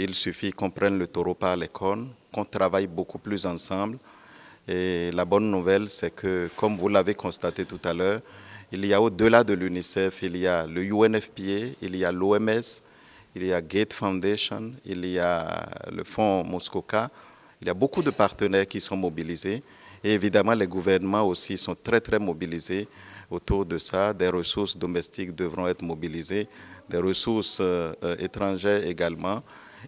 Il suffit qu'on prenne le taureau par les cornes, qu'on travaille beaucoup plus ensemble. Et la bonne nouvelle, c'est que, comme vous l'avez constaté tout à l'heure, il y a au-delà de l'UNICEF, il y a le UNFPA, il y a l'OMS, il y a Gates Foundation, il y a le fonds Muskoka. Il y a beaucoup de partenaires qui sont mobilisés. Et évidemment, les gouvernements aussi sont très, très mobilisés autour de ça. Des ressources domestiques devront être mobilisées, des ressources étrangères également.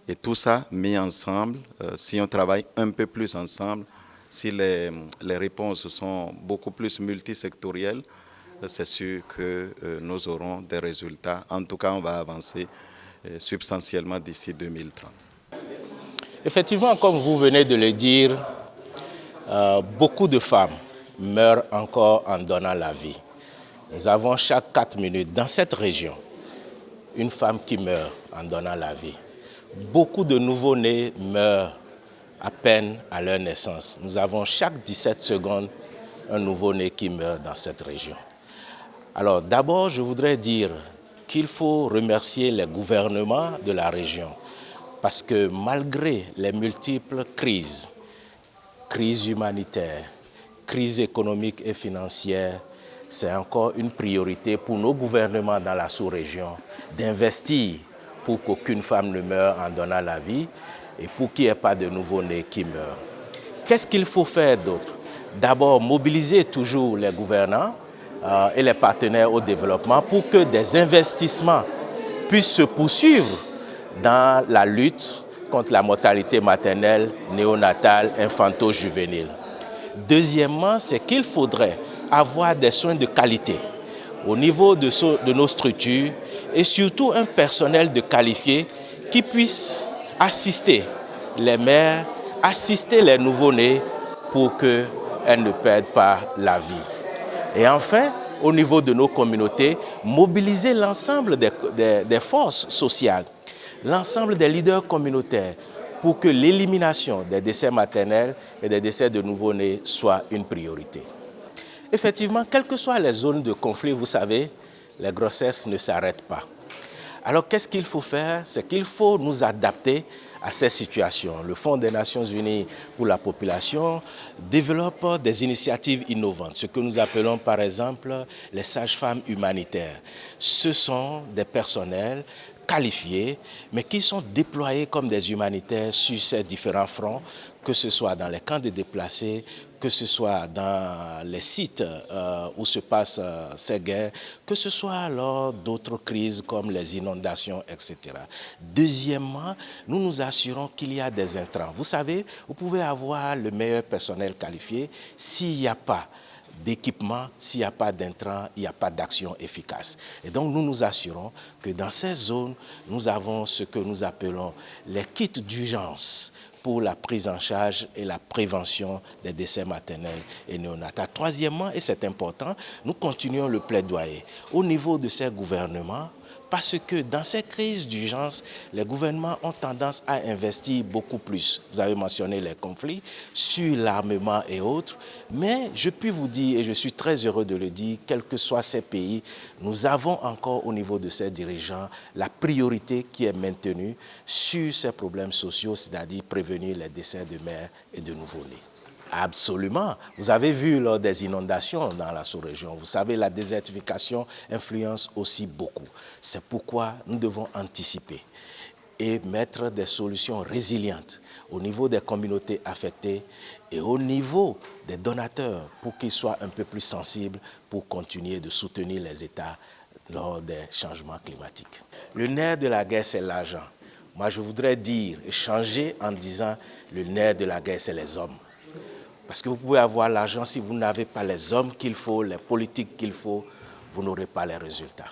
Et tout ça mis ensemble, si on travaille un peu plus ensemble, si les réponses sont beaucoup plus multisectorielles, c'est sûr que nous aurons des résultats. En tout cas, on va avancer substantiellement d'ici 2030. Effectivement, comme vous venez de le dire, beaucoup de femmes meurent encore en donnant la vie. Nous avons chaque 4 minutes dans cette région une femme qui meurt en donnant la vie. Beaucoup de nouveau-nés meurent à peine à leur naissance. Nous avons chaque 17 secondes un nouveau-né qui meurt dans cette région. Alors d'abord, je voudrais dire qu'il faut remercier les gouvernements de la région parce que malgré les multiples crises, crise humanitaire, crise économique et financière, c'est encore une priorité pour nos gouvernements dans la sous-région d'investir pour qu'aucune femme ne meure en donnant la vie et pour qu'il n'y ait pas de nouveau-nés qui meurent. Qu'est-ce qu'il faut faire d'autre? D'abord, mobiliser toujours les gouvernants et les partenaires au développement pour que des investissements puissent se poursuivre dans la lutte contre la mortalité maternelle, néonatale, infanto-juvénile. Deuxièmement, c'est qu'il faudrait avoir des soins de qualité au niveau de nos structures et surtout un personnel de qualifié qui puisse assister les mères, assister les nouveau-nés pour qu'elles ne perdent pas la vie. Et enfin, au niveau de nos communautés, mobiliser l'ensemble des forces sociales, l'ensemble des leaders communautaires pour que l'élimination des décès maternels et des décès de nouveau-nés soit une priorité. Effectivement, quelles que soient les zones de conflit, vous savez, les grossesses ne s'arrêtent pas. Alors, qu'est-ce qu'il faut faire? C'est qu'il faut nous adapter à ces situations. Le Fonds des Nations Unies pour la population développe des initiatives innovantes, ce que nous appelons par exemple les sages-femmes humanitaires. Ce sont des personnels qualifiés, mais qui sont déployés comme des humanitaires sur ces différents fronts, que ce soit dans les camps de déplacés, que ce soit dans les sites où se passent ces guerres, que ce soit lors d'autres crises comme les inondations, etc. Deuxièmement, nous nous assurons qu'il y a des intrants. Vous savez, vous pouvez avoir le meilleur personnel qualifié s'il n'y a pas d'équipement, s'il n'y a pas d'intrants, il n'y a pas d'action efficace. Et donc nous nous assurons que dans ces zones, nous avons ce que nous appelons les kits d'urgence pour la prise en charge et la prévention des décès maternels et néonatals. Troisièmement, et c'est important, nous continuons le plaidoyer au niveau de ces gouvernements parce que dans ces crises d'urgence, les gouvernements ont tendance à investir beaucoup plus. Vous avez mentionné les conflits sur l'armement et autres, mais je puis vous dire, et je suis très heureux de le dire, quels que soient ces pays, nous avons encore au niveau de ces dirigeants la priorité qui est maintenue sur ces problèmes sociaux, c'est-à-dire prévenir les décès de mères et de nouveau-nés. Absolument. Vous avez vu lors des inondations dans la sous-région, vous savez, la désertification influence aussi beaucoup. C'est pourquoi nous devons anticiper et mettre des solutions résilientes au niveau des communautés affectées et au niveau des donateurs pour qu'ils soient un peu plus sensibles pour continuer de soutenir les États lors des changements climatiques. Le nerf de la guerre, c'est l'argent. Moi, je voudrais dire, changer en disant, le nerf de la guerre, c'est les hommes. Parce que vous pouvez avoir l'argent, si vous n'avez pas les hommes qu'il faut, les politiques qu'il faut, vous n'aurez pas les résultats.